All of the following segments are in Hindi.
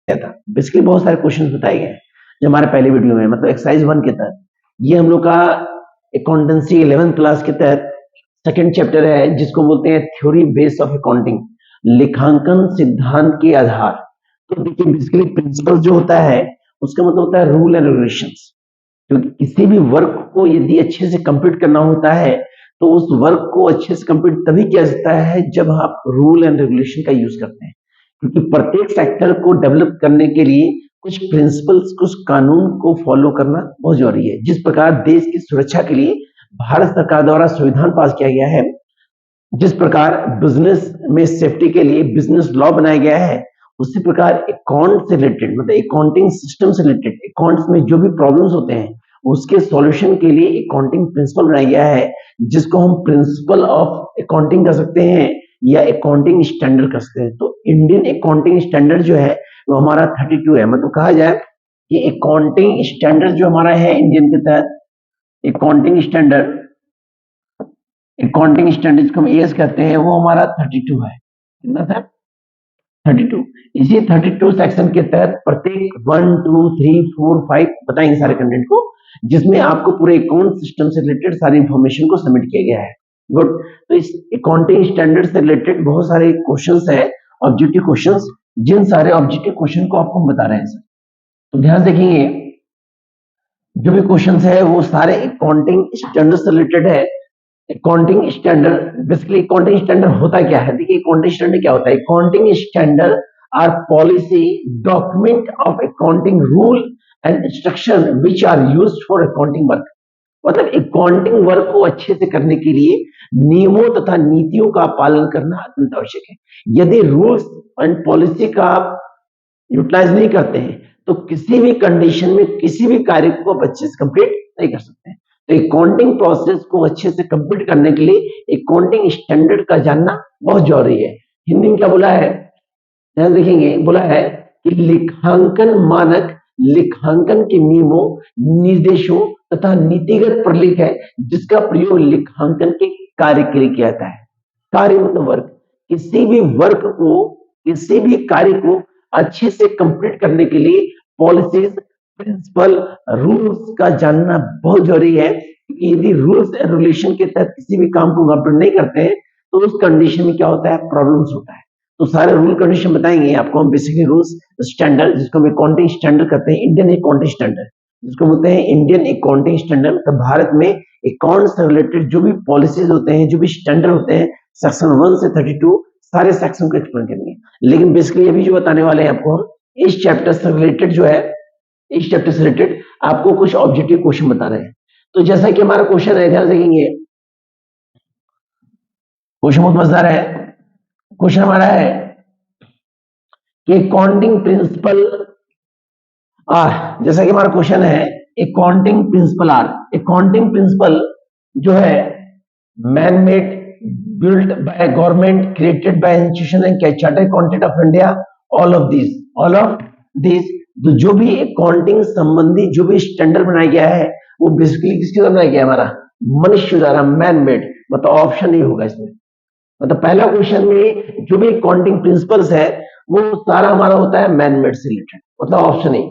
गया था। बेसिकली बहुत सारे क्वेश्चन बताए गए हैं जो हमारे पहले वीडियो में, मतलब एक्सरसाइज 1 के तहत। ये हम लोग का अकाउंटेंसी 11th क्लास के तहत सेकंड चैप्टर है, जिसको बोलते हैं थ्योरी बेस ऑफ अकाउंटिंग, लेखांकन सिद्धांत के आधार। तो देखिए बेसिकली प्रिंसिपल जो होता है उसका मतलब होता है रूल एंड रेगुलेशंस। क्योंकि किसी भी वर्क को यदि अच्छे से कंप्लीट करना होता है तो उस वर्क को अच्छे से कंप्लीट तभी किया जाता है जब आप रूल एंड रेगुलेशन का यूज करते हैं। क्योंकि प्रत्येक सेक्टर को डेवलप करने के लिए कुछ प्रिंसिपल्स, कुछ कानून को फॉलो करना बहुत जरूरी है। जिस प्रकार देश की सुरक्षा के लिए भारत सरकार द्वारा संविधान पास किया गया है, जिस प्रकार बिजनेस में सेफ्टी के लिए बिजनेस लॉ बनाया गया है, उसी प्रकार अकाउंट से रिलेटेड, मतलब अकाउंटिंग सिस्टम से रिलेटेड, अकाउंट्स में जो भी प्रॉब्लम्स होते हैं उसके सॉल्यूशन के लिए अकाउंटिंग प्रिंसिपल बनाया गया है, जिसको हम प्रिंसिपल ऑफ अकाउंटिंग कर सकते हैं या अकाउंटिंग स्टैंडर्ड कर सकते हैं। तो इंडियन अकाउंटिंग स्टैंडर्ड जो है वो हमारा 32 है। मतलब कहा जाए कि अकाउंटिंग स्टैंडर्ड जो हमारा है इंडियन के तहत, अकाउंटिंग स्टैंडर्ड जिसको हम एएस कहते हैं, वो हमारा 32 है। कितना था? 32। इसी 32 सेक्शन के तहत प्रत्येक 1, 2, 3, 4, 5 बताएंगे सारे कंटेंट को, जिसमें आपको पूरे अकाउंट सिस्टम से रिलेटेड सारी इंफॉर्मेशन को सबमिट किया गया है। गुड। तो इस अकाउंटिंग स्टैंडर्ड से रिलेटेड बहुत सारे क्वेश्चंस है, ऑब्जेक्टिव क्वेश्चंस, जिन सारे ऑब्जेक्टिव क्वेश्चन को आपको हम बता रहे हैं सर। तो ध्यान देखेंगे, जो भी क्वेश्चंस है वो सारे अकाउंटिंग स्टैंडर्ड से रिलेटेड है। Accounting standard, basically accounting standard होता क्या है? देखिए अकाउंटिंग स्टैंडर्ड क्या होता है? Accounting standard are policy document of accounting rule and instruction which are used for accounting work. मतलब अकाउंटिंग वर्क को अच्छे से करने के लिए नियमों तथा नीतियों का पालन करना अत्यंत आवश्यक है। यदि रूल्स एंड पॉलिसी का आप यूटिलाइज नहीं करते हैं तो किसी भी कंडीशन में किसी भी कार्य को आप अच्छे से कंप्लीट नहीं कर सकते हैं। तो अकाउंटिंग प्रोसेस को अच्छे से कंप्लीट करने के लिए अकाउंटिंग स्टैंडर्ड का जानना बहुत जरूरी है। हिंदी में क्या बोला है? ध्यान देखेंगे, बोला है कि लेखांकन मानक लेखांकन के नियमों, निर्देशों तथा नीतिगत प्रलेख है जिसका प्रयोग लेखांकन के कार्य के लिए किया जाता है। कार्य मतलब वर्क। किसी भी वर्क को, किसी भी कार्य को अच्छे से कंप्लीट करने के लिए पॉलिसीज, प्रिंसिपल, रूल्स का जानना बहुत जरूरी है। यदि रूल्स एंड रेगुलेशन के तहत किसी भी काम को कंप्लीट नहीं करते हैं तो उस कंडीशन में क्या होता है? प्रॉब्लम्स होता है। तो सारे रूल कंडीशन बताएंगे आपको हम। बेसिकली रूल्स स्टैंडर्ड, जिसको हम अकाउंटिंग स्टैंडर्ड कहते हैं, इंडियन अकाउंटिंग स्टैंडर्ड जिसको बोलते हैं इंडियन अकाउंटिंग स्टैंडर्ड। तो भारत में अकाउंट से रिलेटेड जो भी पॉलिसीज होते हैं, जो भी स्टैंडर्ड होते हैं, सेक्शन 1 से 32 सारे सेक्शन को एक्सप्लेन करेंगे। लेकिन बेसिकली अभी जो बताने वाले हैं आपको हम, इस चैप्टर से रिलेटेड जो है, इस चैप्टर से रिलेटेड आपको कुछ ऑब्जेक्टिव क्वेश्चन बता रहे हैं। तो जैसा कि हमारा क्वेश्चन है, ध्यान देखेंगे, क्वेश्चन बहुत मजेदार है। क्वेश्चन हमारा है कि अकाउंटिंग प्रिंसिपल जैसा कि हमारा क्वेश्चन है, अकाउंटिंग प्रिंसिपल अकाउंटिंग प्रिंसिपल जो है man made, built by government, created by institution and chartered accountant of India, all of these तो जो भी अकाउंटिंग संबंधी जो भी स्टैंडर्ड बनाया गया है वो बेसिकली किसके द्वारा बनाया गया है? हमारा मनुष्य द्वारा, मैन मेड। मतलब ऑप्शन ही होगा इसमें। मतलब पहला क्वेश्चन में जो भी अकाउंटिंग प्रिंसिपल्स है वो सारा हमारा होता है मैन मेड से रिलेटेड, मतलब ऑप्शन ही।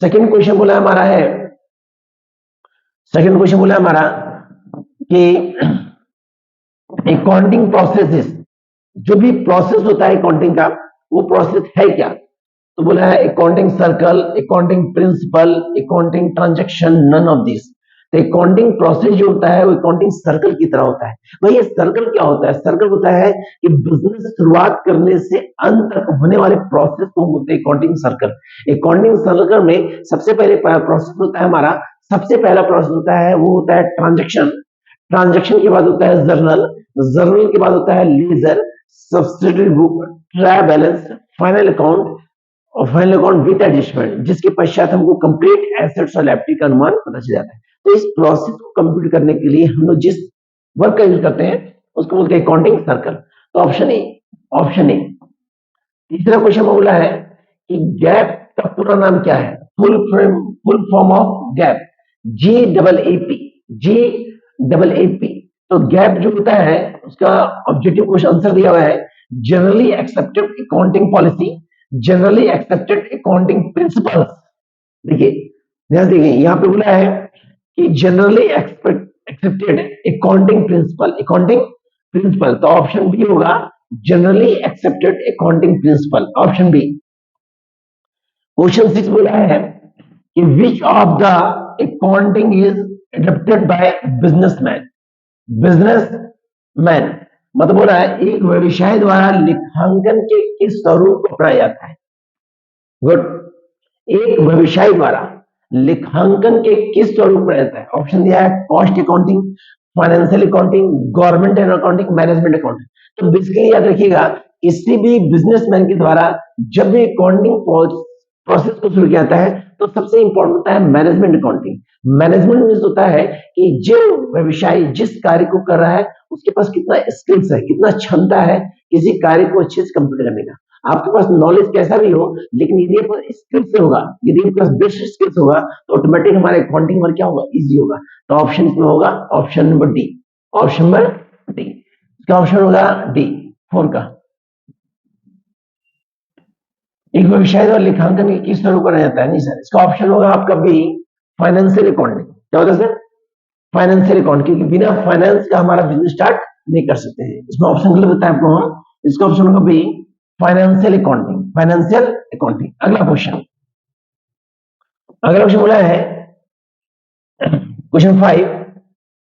सेकंड क्वेश्चन बोला हमारा है, सेकंड क्वेश्चन बोला हमारा कि अकाउंटिंग प्रोसेसेस, जो भी प्रोसेस होता है अकाउंटिंग का, वो प्रोसेस है क्या? तो बोला है accounting circle, accounting principle, accounting transaction, none of this. तो अकाउंटिंग प्रोसेस जो होता है वो अकाउंटिंग सर्कल की तरह होता है। भाई ये सर्कल क्या होता है? सर्कल होता है कि बिजनेस शुरुआत करने से अंत तक होने वाले प्रोसेस को बोलते हैं अकाउंटिंग सर्कल। अकाउंटिंग सर्कल में सबसे पहले प्रोसेस होता है हमारा, सबसे पहला प्रोसेस होता है वो होता है ट्रांजैक्शन। ट्रांजैक्शन के बाद होता है जर्नल, जर्नल के बाद होता है ledger, subsidiary book, trial balance, final account और फाइनल अकाउंट विद एडजस्टमेंट, जिसके पश्चात हमको कंप्लीट एसेट्स और लायबिलिटी का अनुमान पता चल जाता है। तो इस प्रोसेस को कंप्लीट करने के लिए हम लोग जिस वर्क का यूज करते हैं उसको बोलते हैं अकाउंटिंग सर्कल। तो ऑप्शन ए, ऑप्शन ए। तीसरा क्वेश्चन बोला है कि गैप का पूरा नाम क्या है? Full form of gap, GAAP। तो गैप जो होता है उसका ऑब्जेक्टिव क्वेश्चन आंसर दिया हुआ है, generally accepted accounting policy generally accepted accounting principles. देखिए ध्यान देखिए, यहाँ पे बोला है कि जनरली एक्सेप्टेड अकाउंटिंग प्रिंसिपल, तो ऑप्शन बी होगा generally accepted accounting principle, option B. Question 6 बोला है कि which of the accounting is adopted by businessman, मतलब बोला है एक व्यवसाय द्वारा लेखांकन के किस स्वरूप को अपनाया जाता है। गुड, एक व्यवसाय द्वारा लेखांकन के किस स्वरूप में रहता है। ऑप्शन दिया है cost accounting, financial accounting, government accounting, management accounting. तो बेसिकली याद रखिएगा, किसी भी बिजनेसमैन के द्वारा जब भी अकाउंटिंग प्रोसेस को शुरू किया जाता है तो सबसे इंपॉर्टेंट होता है मैनेजमेंट अकाउंटिंग। मैनेजमेंट मीन्स होता है कि जो व्यवसायी जिस कार्य को कर रहा है उसके पास कितना स्किल्स है, कितना क्षमता है किसी कार्य को अच्छे से कंप्लीट करने का। आपके पास नॉलेज कैसा भी हो, लेकिन यदि आपके स्किल्स से होगा, यदि आपके पास बेस्ट स्किल्स होगा तो ऑटोमेटिक हमारे अकाउंटिंग वर्क क्या होगा, इजी होगा। तो ऑप्शन में होगा option number D, option number D. इसका ऑप्शन होगा डी 4 का। एक व्यवसाय द्वारा लेखांकन के किस स्वरूप करा जाता है, नहीं सर, इसका ऑप्शन होगा आपका बी, फाइनेंशियल अकाउंटिंग। क्या होता है सर, फाइनेंशियल अकाउंट, क्योंकि बिना फाइनेंस का हमारा बिजनेस स्टार्ट नहीं कर सकते हैं। इसमें ऑप्शन गलत बताया आपको हम, इसका ऑप्शन होगा B, financial accounting, financial accounting. अगला क्वेश्चन बोला है क्वेश्चन 5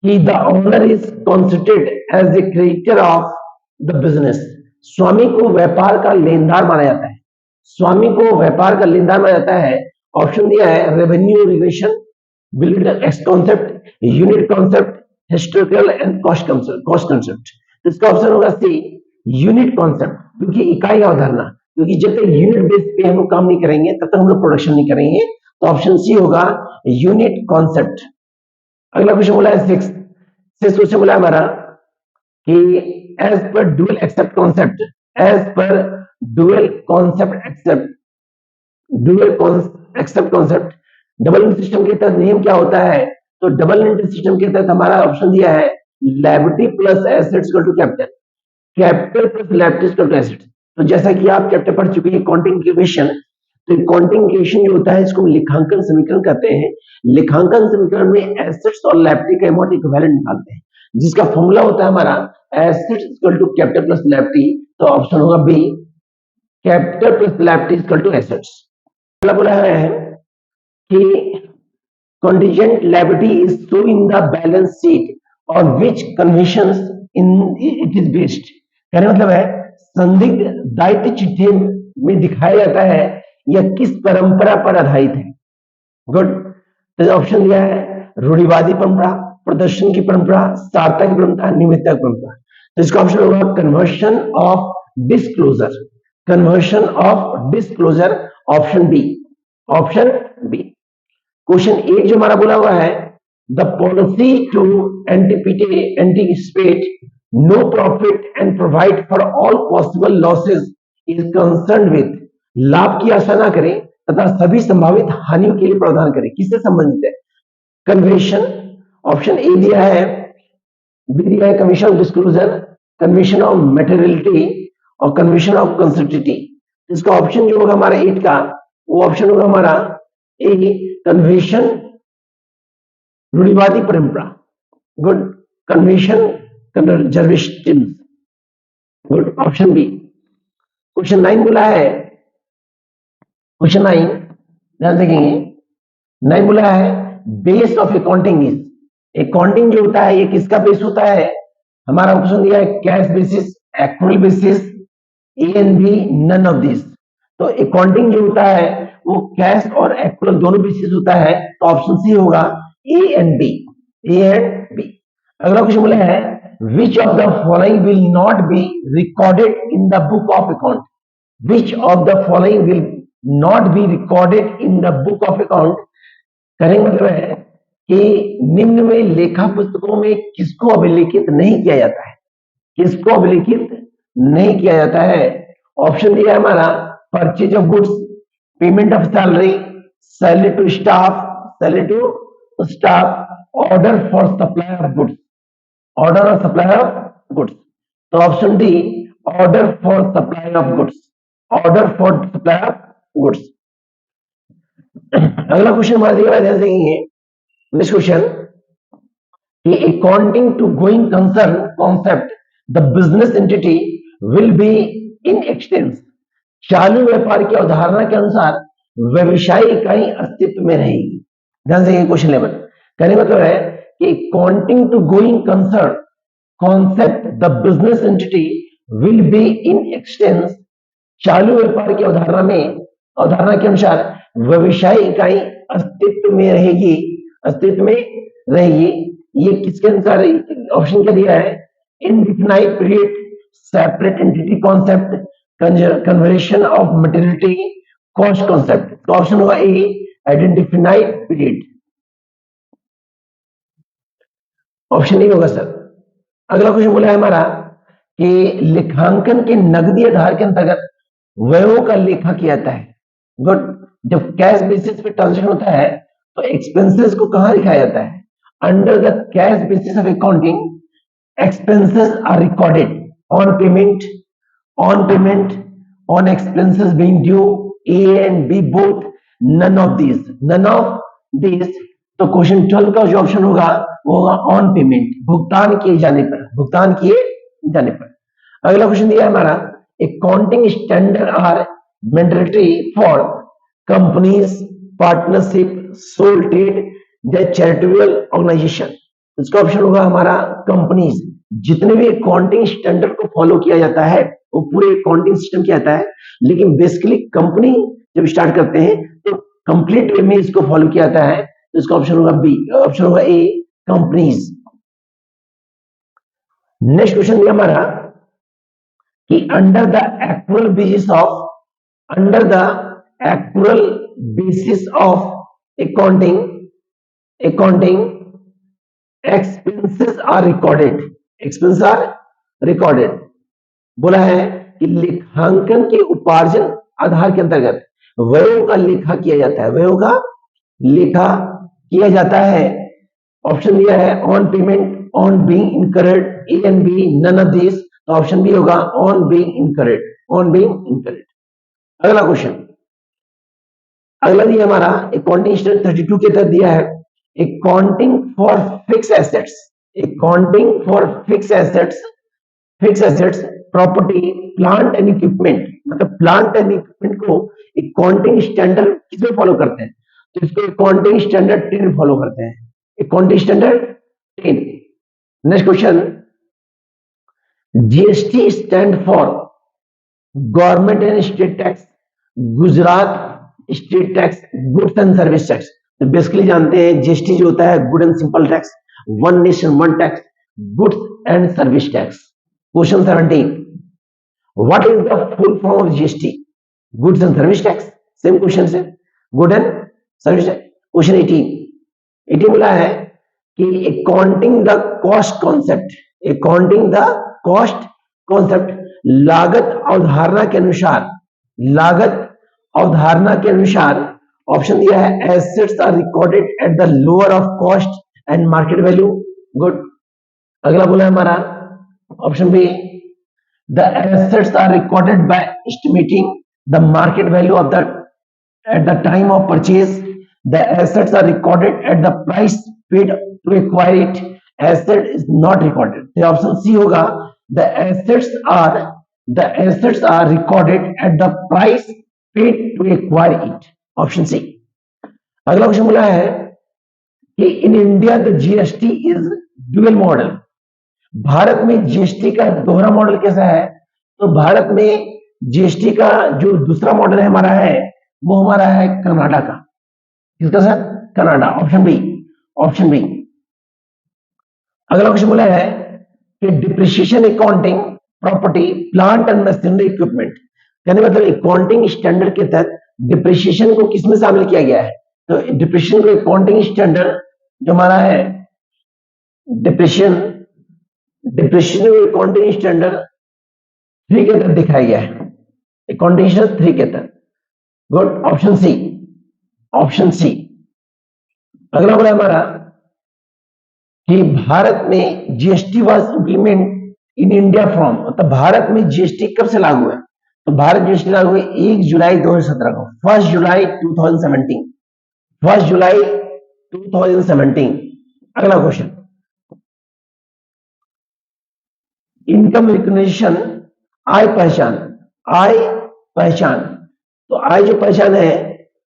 कि the owner is considered as the creator of the business. स्वामी को व्यापार का लेनदार माना जाता है, स्वामी को व्यापार का लेनदार माना जाता है। ऑप्शन दिया है revenue relation, builder x concept, unit concept, historical and cost concept. तो इसका ऑप्शन होगा सी, यूनिट कॉन्सेप्ट, क्योंकि इकाई अवधारणा, क्योंकि जब तक यूनिट बेस पे हम लोग काम नहीं करेंगे तब तक हम लोग प्रोडक्शन नहीं करेंगे। तो ऑप्शन सी होगा यूनिट कॉन्सेप्ट। अगला क्वेश्चन बोला है 6 क्वेश्चन बोला हमारा कि as per dual aspect concept, as per dual aspect concept double entry system के तहत नियम क्या होता है। तो डबल इंट सिस्टम के तहत हमारा ऑप्शन दिया है liability plus assets equal to capital, capital plus liability equal to assets. तो जैसा कि आप चैप्टर पढ़ चुके हैं अकाउंटिंग इक्वेशन, तो अकाउंटिंग इक्वेशन जो होता है इसको हम लेखांकन समीकरण कहते हैं। लेखांकन समीकरण में एसेट्स और लायबिलिटी का अमाउंट इक्विवेलेंट निकालते हैं, जिसका फॉर्मूला होता है हमारा assets equal to capital plus liability. तो ऑप्शन होगा B, capital plus liability equal to assets. अगला बोला है कि contingent liability is shown in the balance sheet on which conventions in it is based। कहने मतलब है संदिग्ध दायित्व चिट्ठी में दिखाया जाता है या किस परंपरा पर आधारित है। गुड, तो ऑप्शन दिया है रूढ़िवादी परंपरा, प्रदर्शन की परंपरा, सारता की परंपरा, निमित्ता की परंपरा। तो इसका ऑप्शन होगा conversion of disclosure, conversion of disclosure, option B, option B. Question 8 जो हमारा बोला हुआ है the policy to anticipate no profit and provide for all possible losses is concern with, लाभ की आशा ना करें तथा सभी संभावित हानियों के लिए प्रावधान करें, किससे संबंधित है। कन्वेंशन, ऑप्शन ए दिया है, बी दिया है commission of disclosure, convention of materiality और कन्वेंशन ऑफ कंसिस्टेंटी। इसका ऑप्शन जो होगा हमारा 8 का, वो ऑप्शन होगा हमारा ए, कन्वेंशन रूढ़िवादी परंपरा। Good, convention conservatives. Good, option B. Question 9 बोला है, क्वेश्चन 9 ध्यान देखेंगे, 9 बोला है base of accounting is, accounting जो होता है ये किसका बेस होता है। हमारा ऑप्शन दिया है cash basis, actual basis, A and B, none of this. तो अकाउंटिंग जो होता है वो कैश और एक्चुअल दोनों बेसिस होता है। तो ऑप्शन सी होगा A and B, A and B. अगला क्वेश्चन बोला है which of the following will not be recorded in the book of account, which of the following will not be recorded in the book of account. करेंगे मतलब है कि निम्न में लेखा पुस्तकों में किसको अभिलेखित नहीं किया जाता है, किसको अभिलेखित नहीं किया जाता है। ऑप्शन दिया है हमारा purchase of goods, payment of salary, salary to staff, order for supply of goods, order और सप्लाई ऑफ गुड्स। तो option D, order for supply of goods. Order for supply of goods. अगला क्वेश्चन हमारा दिया ध्यान से ये next question, according to going concern concept the business entity will be in existence. चालू व्यापार की अवधारणा के अनुसार व्यवसायी इकाई अस्तित्व में रहेगी। ध्यान से ये क्वेश्चन लेवल कहने मतलब है कि according to going concern concept the business entity will be in existence. चालू व्यापार की अवधारणा के अनुसार व्यवसायी इकाई अस्तित्व में रहेगी, अस्तित्व में रहेगी। ये किसके अनुसार ऑप्शन क्या दिया है, इनडिफिनाइट period, separate entity concept, conversion of materiality, cost concept. तो ऑप्शन होगा ए, आइडेंटिफाइड पीरियड। ऑप्शन नहीं होगा सर। अगला क्वेश्चन बोला है हमारा कि लेखांकन के नकदी आधार के अंतर्गत व्ययों का लेखा किया जाता है। गुड। जब कैश बेसिस पे ट्रांजेक्शन होता है तो एक्सपेंसेस को कहां लिखाया जाता है, under the cash basis of accounting expenses are recorded on payment, on expenses being due, A and B both, none of these। तो क्वेश्चन 12 का जो ऑप्शन होगा वो होगा ऑन पेमेंट, भुगतान किए जाने पर। अगला क्वेश्चन दिया है हमारा, accounting standard are mandatory for companies, partnership, sole trade या चैरिटेबल ऑर्गेनाइजेशन। इसका ऑप्शन होगा हमारा कंपनीज। जितने भी अकाउंटिंग स्टैंडर्ड को फॉलो किया जाता है वो पूरे अकाउंटिंग सिस्टम किया जाता है, लेकिन बेसिकली कंपनी जब स्टार्ट करते हैं तो कंप्लीट वे में इसको फॉलो किया जाता है। तो इसका ऑप्शन होगा बी, ऑप्शन होगा ए, कंपनीज। नेक्स्ट क्वेश्चन दिया हमारा कि under the actual basis of accounting expenses are recorded। बोला है कि लेखांकन के उपार्जन आधार के अंतर्गत व्ययों का लेखा किया जाता है। ऑप्शन दिया है on payment, on being incurred, A and B, none of this. तो ऑप्शन बी होगा ऑन बीइंग इनकर्ड। अगला क्वेश्चन, अगला दिया हमारा अकाउंटिंग स्टैंडर्ड 32 के तहत दिया है, accounting for fix assets, property, plant and equipment. मतलब प्लांट एंड इक्विपमेंट को अकाउंटिंग स्टैंडर्ड किसमें फॉलो करते हैं, तो इसको अकाउंटिंग स्टैंडर्ड 10 फॉलो करते हैं, accounting standard 10। Next question, GST stand for government and state tax, Gujarat state tax, goods and service tax. तो बेसिकली जानते हैं जीएसटी जो होता है good and simple tax, one nation one tax, goods and service tax. Question 17, what is the full form of GST, goods and service tax. Same question है, good and service tax. Question 18 बोला है कि अकाउंटिंग द कॉस्ट कॉन्सेप्ट, लागत अवधारणा के अनुसार ऑप्शन दिया है assets are recorded at the lower of cost and market value. Good. अगला बोला है हमारा option B, the assets are recorded by estimating the market value of the at the time of purchase, the assets are recorded at the price paid to acquire it, asset is not recorded. Option C होगा, the assets are recorded at the price paid to acquire it, option C. अगला क्वेश्चन बोला है कि in India the GST is dual model. Bharat में जीएसटी का दोहरा मॉडल कैसा है, तो भारत में जीएसटी का जो दूसरा मॉडल है हमारा है वो हमारा है कनाडा का। किसका सर, कनाडा, ऑप्शन बी। अगला क्वेश्चन बोला है कि depreciation accounting, property, plant and machinery equipment. कहने मतलब अकाउंटिंग स्टैंडर्ड के तहत डिप्रिसिएशन को किसमें शामिल किया गया है, तो डिप्रिसिएशन को अकाउंटिंग स्टैंडर्ड जो हमारा है डिप्रिसिएशन अकाउंटिंग स्टैंडर्ड 3 के तहत दिखाया गया है, अकाउंटिंग स्टैंडर्ड 3 के तहत। Good, option C. अगला बोला हमारा कि भारत में GST was implement in India from, मतलब भारत में जीएसटी कब से लागू है, तो भारत जीएसटी लागू हुई 1 जुलाई 2017 को, 1 जुलाई 2017, 1 जुलाई 2017। अगला क्वेश्चन, इनकम रिकग्निशन, आय पहचान, आय पहचान। तो आय जो पहचान है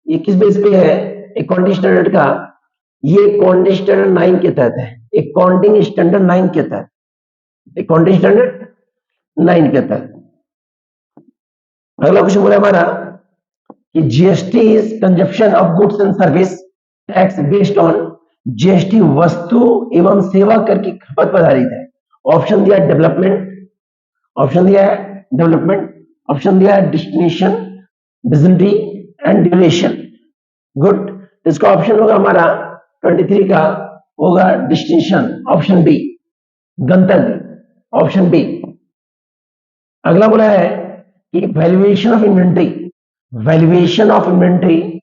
ये किस बेस पे है? अकाउंटिंग स्टैंडर्ड का, ये अकाउंटिंग स्टैंडर्ड 9 के तहत है, अकाउंटिंग स्टैंडर्ड 9 के तहत, अकाउंटिंग स्टैंडर्ड 9 के तहत। अगला क्वेश्चन बोला हमारा कि GST is consumption of goods and service tax based on, GST वस्तु एवं सेवा कर की खपत पर आधारित है। ऑप्शन दिया डेवलपमेंट, ऑप्शन दिया है डेवलपमेंट, ऑप्शन दिया है destination, visibility and duration. Good, इसका ऑप्शन होगा हमारा 23 का होगा डेस्टिनेशन, ऑप्शन बी, गंतव्य, ऑप्शन बी। अगला बोला है कि valuation of inventory, valuation of inventory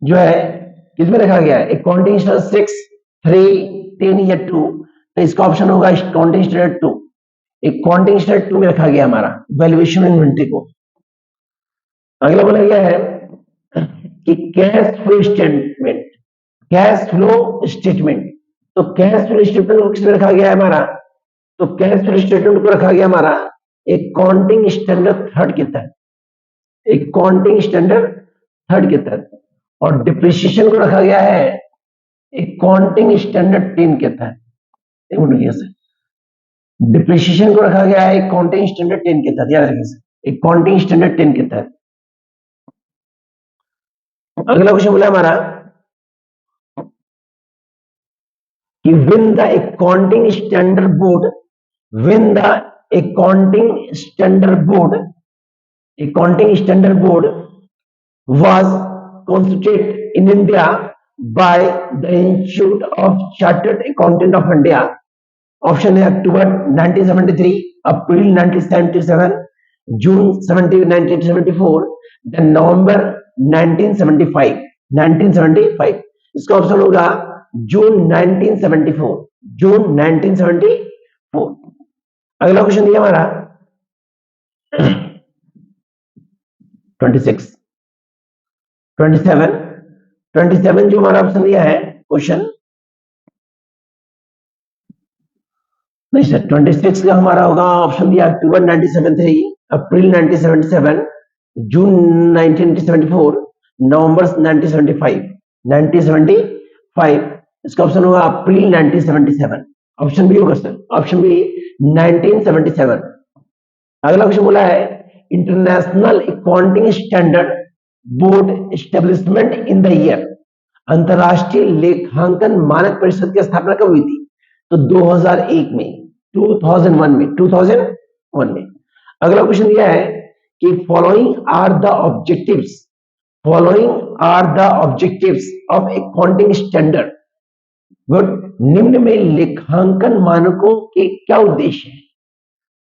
जो है किसमें रखा गया है? अकाउंटिंग स्टैंडर्ड 6, 3, 10 या 2। तो इसका ऑप्शन होगा अकाउंटिंग स्टैंडर्ड 2, अकाउंटिंग स्टैंडर्ड 2 में रखा गया हमारा वैल्यूएशन इन्वेंट्री को। अगला बोला गया है कि cash flow statement, cash flow statement. तो कैश फ्लो स्टेटमेंट को किसमें रखा गया है हमारा? तो कैश फ्लो स्टेटमेंट को रखा गया हमारा अकाउंटिंग स्टैंडर्ड 3 के तहत, अकाउंटिंग स्टैंडर्ड 3 के तहत। और डिप्रिसिएशन को रखा गया है अकाउंटिंग स्टैंडर्ड 10 के तहत। डिप्रिसिएशन को रखा गया है अकाउंटिंग स्टैंडर्ड 10 के तहत, याद रखिए, अकाउंटिंग स्टैंडर्ड 10 के तहत। अगला क्वेश्चन बोला हमारा कि when the accounting standard board, when the accounting standard board, accounting standard board was constituted in India by the Institute of Chartered Accountant of India. Option है अक्टूबर 1973, अप्रैल 1977, जून 1974, देन नवंबर 1975, 1975। इसका ऑप्शन होगा जून 1974, जून 1974। अगला क्वेश्चन दिया हमारा 26, 27 जो हमारा ऑप्शन दिया है क्वेश्चन, नहीं सर, 26 का हमारा होगा ऑप्शन दिया अक्टूबर 1973, अप्रैल 1977, जून 1974, नवंबर 1975, 1975। इसका ऑप्शन होगा अप्रैल 1977, ऑप्शन बी होगा सर, ऑप्शन बी 1977। अगला क्वेश्चन बोला है international accounting standard board establishment in the year, अंतरराष्ट्रीय लेखांकन मानक परिषद की स्थापना कब हुई थी? तो 2001 में, 2001 में, 2001 में। अगला क्वेश्चन दिया है कि following are the objectives, following are the objectives of accounting standard. Good, निम्न में लेखांकन मानकों के क्या उद्देश्य है?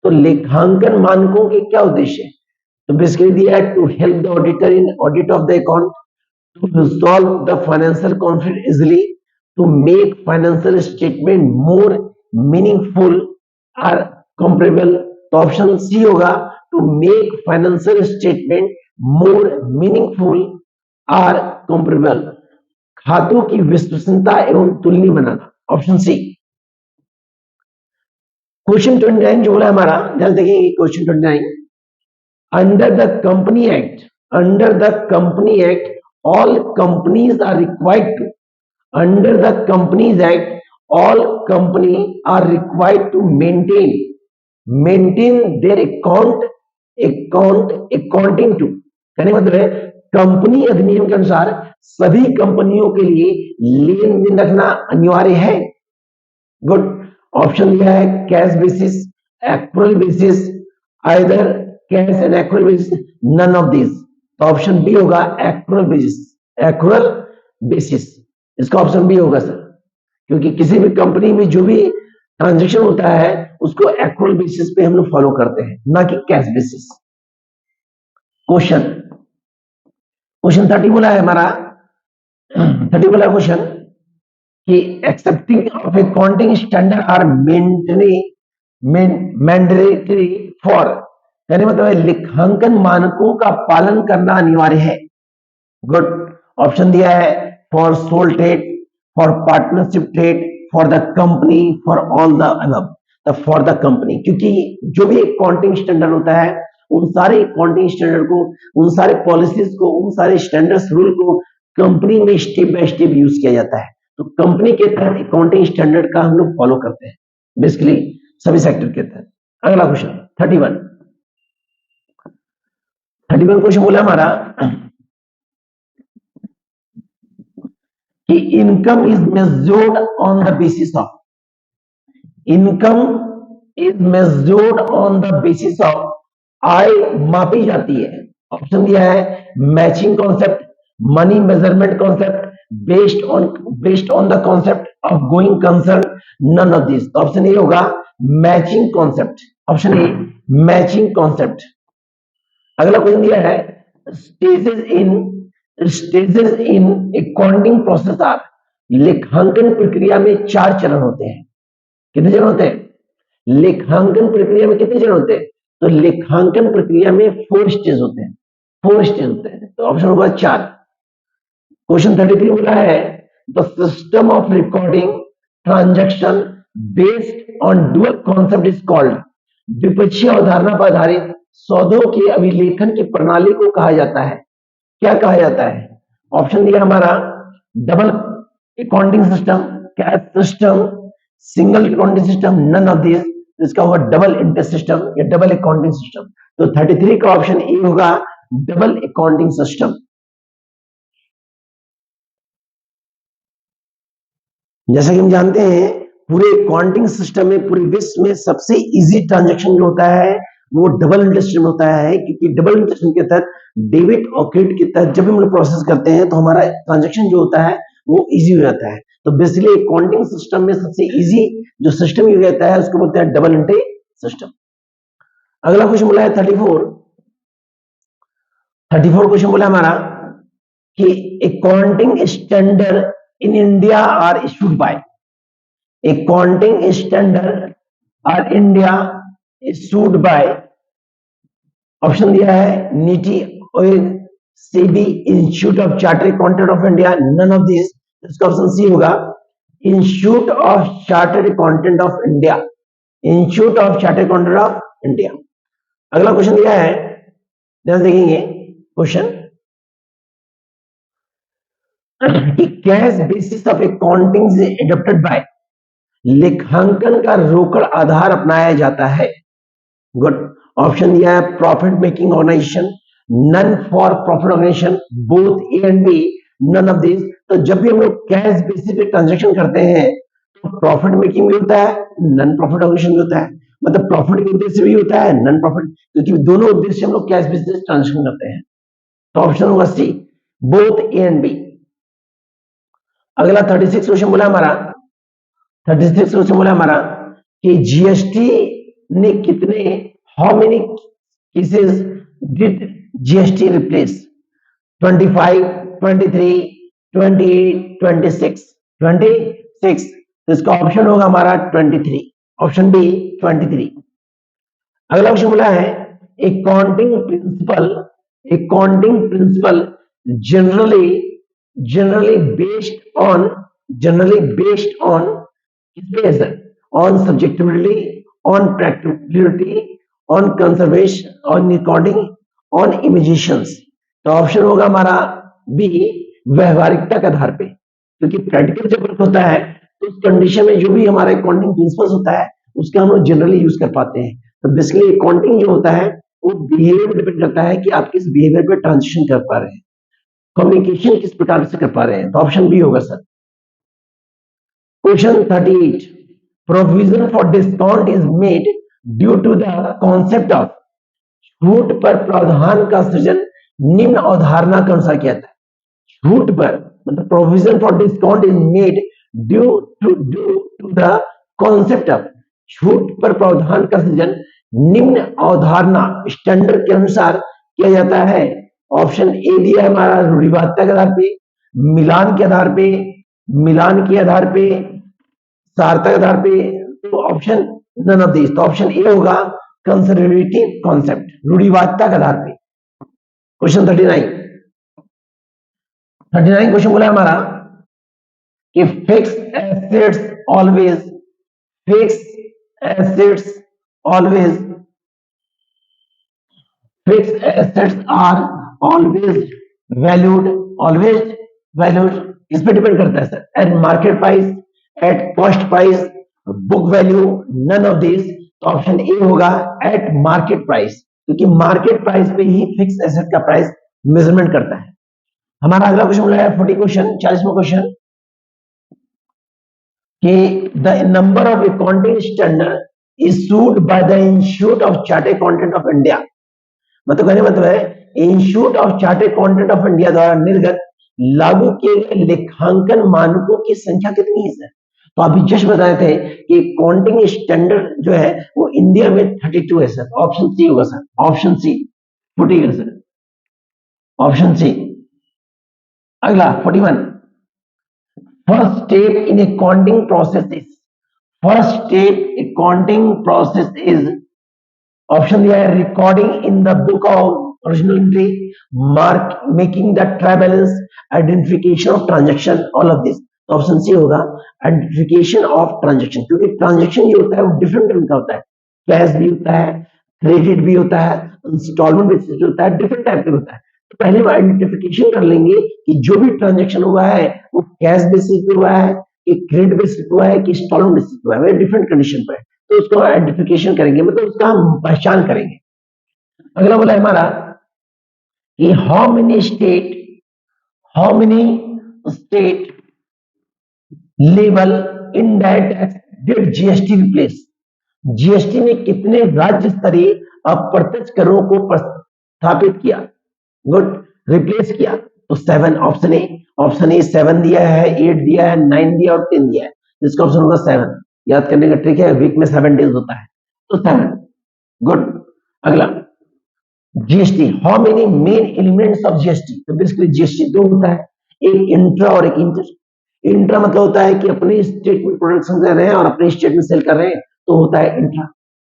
तो लेखांकन मानकों के क्या उद्देश्य है? तो बेसिकली दिया है to help the auditor in audit of the account, to resolve the financial conflict easily, to make financial statement more meaningful और कंपेरेबल। तो ऑप्शन सी होगा to make financial statement more meaningful और कंपेरेबल, खातों की विश्वसनीयता एवं तुलनीय बनाना, ऑप्शन सी। क्वेश्चन 29 जो बोला हमारा, ध्यान देखिए question 29, under the company act, under the company act all companies are required to, under the companies act all companies are required to maintain their accounting to, कहने का मतलब है कंपनी अधिनियम के अनुसार सभी कंपनियों के लिए लेन देन रखना अनिवार्य है। गुड, ऑप्शन दिया है cash basis, accrual basis, either cash and accrual basis, none of this. तो ऑप्शन बी होगा एक्रूअल बेसिस, एक्रूअल बेसिस। इसका ऑप्शन बी होगा सर, क्योंकि किसी भी कंपनी में जो भी ट्रांजैक्शन होता है उसको एक्रूअल बेसिस पे हम लोग फॉलो करते हैं, ना कि कैश बेसिस। क्वेश्चन 30 बोला है हमारा, 30 बोला क्वेश्चन कि accepting of accounting standard are mandatory for कहने मतलब है लेखांकन मानकों का पालन करना अनिवार्य है। गुड। ऑप्शन दिया है for sole trade, for partnership trade, for the company, for all the above. For the company, क्योंकि जो भी अकाउंटिंग स्टैंडर्ड होता है उन सारे अकाउंटिंग स्टैंडर्ड को, उन सारे पॉलिसीज को, उन सारे स्टैंडर्ड्स रूल को कंपनी में स्टेप बाय स्टेप यूज किया जाता है। तो कंपनी के तहत अकाउंटिंग स्टैंडर्ड का हम लोग फॉलो करते हैं बेसिकली सभी सेक्टर के तहत। अगला क्वेश्चन 31 क्वेश्चन बोला हमारा कि income is measured on the basis of, income is measured on the basis of, आय मापी जाती है। ऑप्शन दिया है matching concept, money measurement concept, based on the concept of going concern, none of this. Option A होगा matching concept, option A matching concept. अगला क्वेश्चन दिया है stages in accounting process are, लेखांकन प्रक्रिया में 4 चरण होते हैं। कितने चरण होते हैं? लेखांकन प्रक्रिया में कितने चरण होते हैं? तो लेखांकन प्रक्रिया में 4 स्टेज होते हैं, 4 स्टेज होते हैं। तो ऑप्शन होगा 4। क्वेश्चन 33 बोला है the system of recording transaction based on dual concept is called, द्विपक्षीय अवधारणा पर आधारित सौदों के अभिलेखन की प्रणाली को कहा जाता है, क्या कहा जाता है? ऑप्शन दिया हमारा double accounting system, cash system, single accounting system, none of this. इसका होगा डबल इंटरेस्ट सिस्टम या डबल अकाउंटिंग सिस्टम। तो 33 का ऑप्शन ए होगा डबल अकाउंटिंग सिस्टम। जैसा कि हम जानते हैं पूरे अकाउंटिंग सिस्टम में पूरे विश्व में सबसे इजी ट्रांजैक्शन जो होता है वो डबल इंटरेस्ट होता है, क्योंकि डबल इंटरेस्ट के तहत डेबिट और क्रेडिट के तहत जब हम लोग प्रोसेस करते हैं तो हमारा ट्रांजैक्शन जो होता है वो इजी हो जाता है। तो बेसिकली अकाउंटिंग सिस्टम में सबसे इजी जो सिस्टम यूज रहता है उसको बोलते हैं डबल इंटरेस्ट सिस्टम। अगला क्वेश्चन बोला है 34 क्वेश्चन बोला हमारा कि accounting standard in India are issued by, accounting standard are India issued by. Option दिया है NITI Aayog, SEBI, institute of chartered accountant of India, none of this. इसका ऑप्शन सी होगा institute of chartered accountant of India, institute of chartered accountant of India. अगला क्वेश्चन दिया है, ध्यान देखेंगे क्वेश्चन कि cash basis of accounting is adopted by, लेखांकन का रोकड़ आधार अपनाया जाता है। गुड। ऑप्शन दिया है profit making organisation, non for profit organisation, both A and B, none of this. तो जब भी हम लोग कैश बेसिस पे ट्रांजैक्शन करते हैं तो प्रॉफिट मेकिंग भी होता है, नन प्रॉफिट ऑर्गेनाइजेशन भी होता है, मतलब प्रॉफिट के उद्देश्य भी होता है, नन प्रॉफिट, क्योंकि दोनों उद्देश्य हम लोग कैश बेसिस ट्रांजैक्शन करते हैं। तो ऑप्शन होगा सी, बोथ ए एंड बी। अगला 36 क्वेश्चन बोला हमारा, 36 क्वेश्चन बोला हमारा कि जीएसटी ने कितने, how many cases did GST replace? 25, 23, 28, 26, 26। तो इसका ऑप्शन होगा हमारा 23, ऑप्शन बी 23। अगला क्वेश्चन बोला है accounting principle generally based on on subjectivity, on practicality, on conservation, on recording, on imaginations। तो ऑप्शन होगा हमारा बी व्यवहारिकता के आधार पे, क्योंकि प्रैक्टिकल जब वर्क होता है तो उस कंडीशन में जो भी हमारा अकाउंटिंग प्रिंसिपल्स होता है उसका हम लोग जनरली यूज कर पाते हैं। तो बेसिकली अकाउंटिंग जो होता है वो बिहेवियर पर डिपेंड करता है कि आप किस बिहेवियर पे ट्रांजिशन कर पा रहे हैं, कम्युनिकेशन किस प्रकार से कर पा रहे हैं। तो ऑप्शन बी होगा sir. Question 38 provision for discount is made due to the concept of, छूट पर प्रावधान का सृजन निम्न अवधारणा के अनुसार किया जाता है। छूट पर मतलब provision for discount is made due to the concept of, छूट पर प्रावधान का सृजन निम्न अवधारणा स्टैंडर्ड के अनुसार किया जाता है। ऑप्शन ए दिया है हमारा रूढ़िवादिता के आधार पे, मिलान के आधार पे, मिलान के आधार पे, सारता के आधार पे। तो ऑप्शन नन ऑफ दिस। तो ऑप्शन ए होगा कंजर्वेटिव कॉन्सेप्ट, रूढ़िवादिता के आधार पे। क्वेश्चन 39 क्वेश्चन बोला हमारा कि fix assets always fixed assets are always valued इस पे डिपेंड करता है sir, at market price, at cost price, book value, none of this. तो ऑप्शन ए होगा एट मार्केट प्राइस, क्योंकि मार्केट प्राइस पे ही फिक्स एसेट का प्राइस मेजरमेंट करता है। हमारा अगला क्वेश्चन बोला है 40वां क्वेश्चन कि the number of accounting standard issued by the institute of chartered accountant of India, मतलब कहने मतलब है institute of chartered accountant of India द्वारा निर्गत लागू किए गए लेखांकन मानकों की संख्या कितनी है सर? तो अभी जस्ट बताए थे कि अकाउंटिंग स्टैंडर्ड जो है वो इंडिया में 32 है सर। ऑप्शन सी होगा सर, ऑप्शन सी 40 है सर, ऑप्शन सी। अगला 41, first step in accounting process is option दिया है recording in the book of original entry, making the trial balance, identification of transaction, all of this. तो ऑप्शन सी होगा आइडेंटिफिकेशन ऑफ ट्रांजैक्शन, क्योंकि ट्रांजैक्शन जो होता है वो डिफरेंट टाइप का होता है, कैश भी होता है, क्रेडिट भी होता है, इंस्टॉलमेंट बेसिस भी होता है, डिफरेंट टाइप का होता है। तो पहले हम आइडेंटिफिकेशन कर लेंगे कि जो भी ट्रांजैक्शन हुआ है वो कैश बेसिस पे हुआ है, कि क्रेडिट बेसिस पे हुआ है, कि इंस्टॉलमेंट बेसिस पे हुआ है, डिफरेंट कंडीशन पे है। तो उसको आइडेंटिफिकेशन करेंगे, मतलब उसका हम पहचान करेंगे। अगला बोला हमारा कि how many state level indirect tax did GST replace, GST ने कितने राज्य स्तरीय अप्रत्यक्ष करों को स्थापित किया, गुड, रिप्लेस किया? तो 7, ऑप्शन ए 7 दिया है, 8 दिया है, 9 दिया और 10 दिया है। इसका ऑप्शन होगा 7। याद करने का ट्रिक है, वीक में 7 डेज होता है, तो 7, गुड। अगला GST, how many main elements of GST? तो बेसिकली जीएसटी दो होता है, एक इंट्रा और एक इंटर। इंट्रा मतलब होता है कि अपने स्टेट में प्रोडक्शन कर रहे हैं और अपने स्टेट में सेल कर रहे हैं, तो होता है इंट्रा,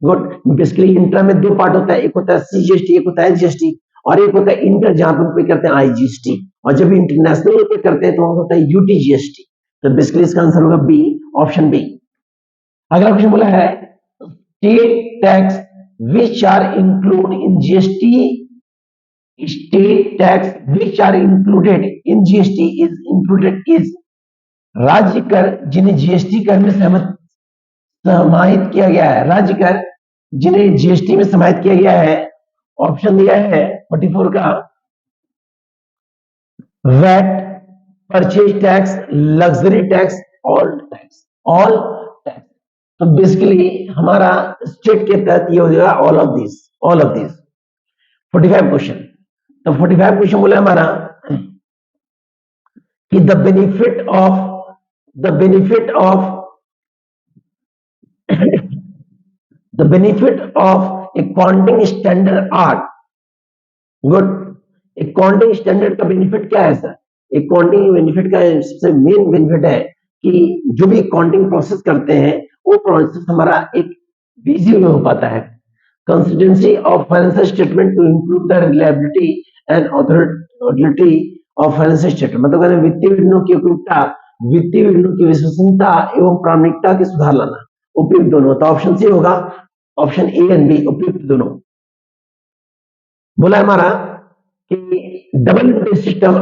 गुड। बेसिकली इंट्रा में दो पार्ट होता है, एक होता है सीजीएसटी, एक होता है जीएसटी, और एक होता है इंटर जहां पर पे करते हैं आईजीएसटी, और जब इंटरनेशनल पे करते हैं तो होता है यूटीजीएसटी। तो बेसिकली इसका आंसर होगा बी, ऑप्शन बी। अगला क्वेश्चन बोला है state tax which are included in GST, state tax which are included in GST is राज्य कर जिन्हें जीएसटी कर में समाहित किया गया है, राज्य कर जिन्हें जीएसटी में समाहित किया गया है। ऑप्शन दिया है 44 का VAT, purchase tax, luxury tax, all tax. तो बेसिकली हमारा स्टेट के तहत ये हो जाएगा ऑल ऑफ दिस। 45 क्वेश्चन, तो 45 क्वेश्चन बोले हमारा कि the benefit of accounting standard are, good. Accounting standard का बेनिफिट क्या है सर? अकाउंटिंग बेनिफिट का सबसे मेन बेनिफिट है कि जो भी अकाउंटिंग प्रोसेस करते हैं वो प्रोसेस हमारा एक बिजी में हो पाता है। Consistency of financial statement to improve the reliability and authenticity of financial statement, मतलब वित्तीय विवरणों की उपयुक्तता, वित्तीय विवरणों की विश्वसनीयता एवं प्रामाणिकता के सुधार लाना, उपयुक्त दोनों। तो ऑप्शन सी होगा, ऑप्शन ए एंड बी, उपयुक्त दोनों। बोला हमारा कि double entry system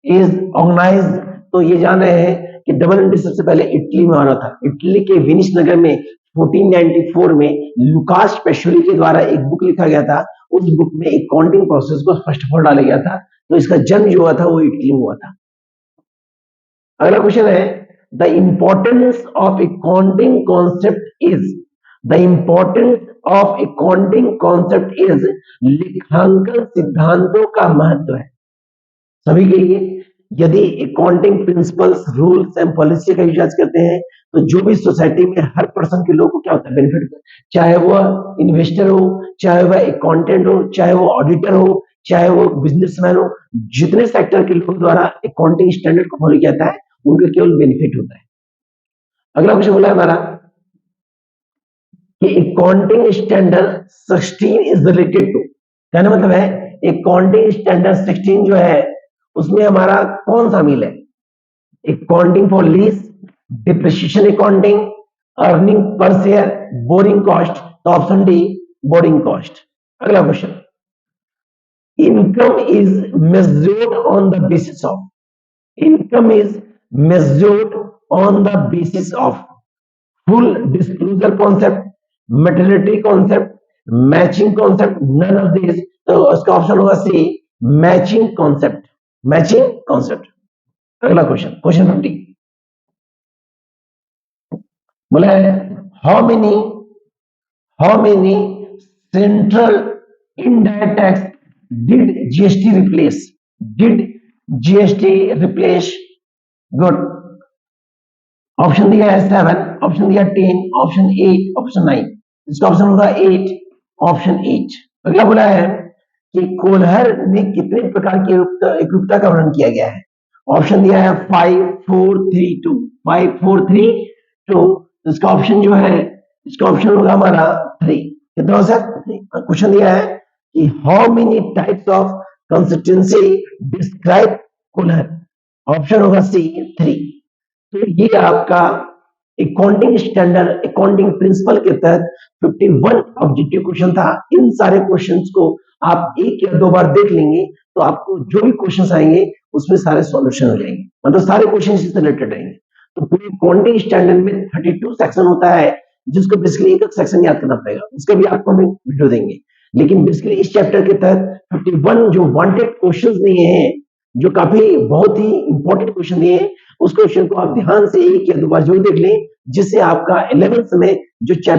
is organised, तो ये जान रहे हैं कि डबल एंट्री सबसे पहले इटली में आ रहा था। इटली के वेनिस नगर में 1494 में लुकास पेशोरी के द्वारा एक बुक लिखा गया था। उस बुक में अकाउंटिंग प्रोसेस को फर्स्ट ऑफ ऑल डाला गया था, तो इसका जन्म जो हुआ था वो इटली में हुआ था। अगला क्वेश्चन है the importance of accounting concept is लेखांकन सिद्धांतों का महत्व है सभी के लिए। यदि accounting principles, rules and policy का यूज करते हैं तो जो भी सोसाइटी में हर पर्सन के लोगों को क्या होता है बेनिफिट, चाहे वो इन्वेस्टर हो, चाहे वह अकाउंटेंट हो, चाहे वो ऑडिटर हो, चाहे वो बिजनेसमैन हो, जितने सेक्टर के लोगों द्वारा अकाउंटिंग स्टैंडर्ड को फॉलो किया जाता है उनको केवल बेनिफिट होता है। अगला क्वेश्चन बोला है हमारा कि accounting standard 16 is related to, कहने मतलब है अकाउंटिंग स्टैंडर्ड 16 जो है उसमें हमारा कौन सा मिल है? Accounting for lease, depreciation accounting, earning per share, borrowing cost. तो ऑप्शन डी बोरिंग कॉस्ट। अगला question, income is measured on the basis of, income is measured on the basis of full disclosure concept, materiality concept, matching concept, none of these। तो इसका ऑप्शन होगा सी मैचिंग कॉन्सेप्ट, मैचिंग कॉन्सेप्ट। अगला क्वेश्चन, क्वेश्चन 50 बोला है how many central indirect tax did GST replace, did GST replace? Good. Option दिया है 7, ऑप्शन दिया 10, ऑप्शन 8, ऑप्शन 9। इसका ऑप्शन होगा 8, ऑप्शन 8। अगला बोला है कि कोल्हर में कितने प्रकार की एकरूपता का वर्णन किया गया है? ऑप्शन दिया है 5 4 3 2, 5 4 3 2। इसका ऑप्शन जो है, इसका ऑप्शन होगा हमारा 3। कितना हो सकता? क्वेश्चन दिया है कि how many types of consistency describe Kohler? Option होगा सी 3। तो ये आपका अकाउंटिंग स्टैंडर्ड अकाउंटिंग प्रिंसिपल के तहत 51 ऑब्जेक्टिव क्वेश्चन था। इन सारे क्वेश्चंस को आप एक या दो बार देख लेंगे तो आपको जो भी क्वेश्चंस आएंगे उसमें सारे सॉल्यूशन हो जाएंगे, मतलब सारे क्वेश्चन इससे रिलेटेड रहेंगे। तो पूरे अकाउंटिंग स्टैंडर्ड में 32 सेक्शन होता है जिसको बेसिकली एक सेक्शन याद करना पड़ेगा, उसका भी आपको हम वीडियो देंगे। लेकिन बेसिकली इस चैप्टर के तहत 51 जो वांटेड क्वेश्चंस दिए हैं, जो काफी बहुत ही इंपॉर्टेंट क्वेश्चन दिए हैं, उस क्वेश्चन को आप ध्यान से एक या दो बार जरूर देख लें, जिससे आपका 11th में जो चैप्टर